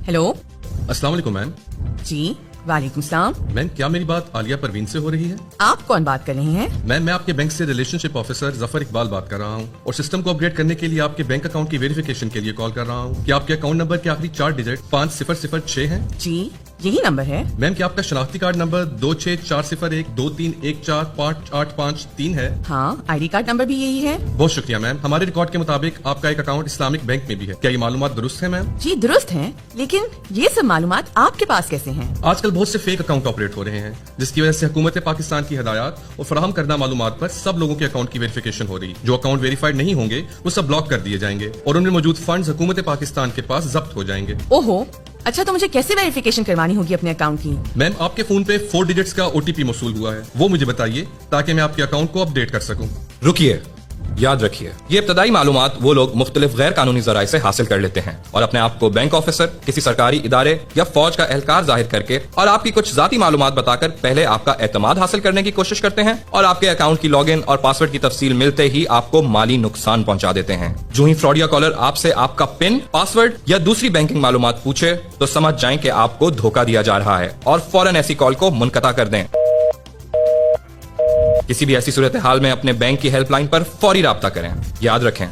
Hello. अस्सलाम वालेकुम ma'am. जी वालेकुम सलाम। मैम क्या मेरी बात आलिया परवीन से हो रही है? आप कौन बात कर रहे हैं? मैम मैं आपके बैंक से रिलेशनशिप ऑफिसर जफर इकबाल बात कर रहा हूँ और सिस्टम को अपग्रेड करने के लिए आपके बैंक अकाउंट की वेरिफिकेशन के लिए कॉल कर रहा हूँ। क्या आपके अकाउंट नंबर के आखिरी 4 डिजिट 5006 हैं? जी यही नंबर है। मैम क्या आपका शनाख्ती कार्ड नंबर 264012314853 है? हाँ, आईडी कार्ड नंबर भी यही है। बहुत शुक्रिया मैम। हमारे रिकॉर्ड के मुताबिक आपका एक अकाउंट इस्लामिक बैंक में भी है। क्या ये मालूमात दुरुस्त है मैम? जी दुरुस्त है, लेकिन ये सब मालूमात आपके पास कैसे हैं? आजकल बहुत से फेक अकाउंट ऑपरेट हो रहे हैं, जिसकी वजह से हुकूमत पाकिस्तान की हदायत और फराहम करदा मालूमात पर सब लोगों के अकाउंट की वेरिफिकेशन हो रही है। जो अकाउंट वेरीफाइड नहीं होंगे वो सब ब्लॉक कर दिए जाएंगे और उनमें मौजूद फंड्स हुकूमत पाकिस्तान के पास जब्त हो जाएंगे। ओहो, अच्छा तो मुझे कैसे वेरिफिकेशन करवानी होगी अपने अकाउंट की? मैम आपके फोन पे 4 डिजिट्स का OTP मौसूल हुआ है, वो मुझे बताइए ताकि मैं आपके अकाउंट को अपडेट कर सकूं। रुकिए, याद रखिए, ये इब्तदाई मालूमात वो लोग मुख्तलिफ गैर कानूनी जराए से हासिल कर लेते हैं और अपने आप को बैंक ऑफिसर, किसी सरकारी इदारे या फौज का एहलकार जाहिर करके और आपकी कुछ जाती मालूमात बताकर पहले आपका एतमाद हासिल करने की कोशिश करते हैं और आपके अकाउंट की लॉगिन और पासवर्ड की तफसील मिलते ही आपको माली नुकसान पहुंचा देते हैं। जो ही फ्रॉडिया कॉलर आपसे आपका पिन, पासवर्ड या दूसरी बैंकिंग मालूमात पूछे तो समझ जाएं कि आपको धोखा दिया जा रहा है और फौरन ऐसी कॉल को मुनक़ता कर दें। किसी भी ऐसी सूरत हाल में अपने बैंक की हेल्पलाइन पर फौरी राब्ता करें। याद रखें,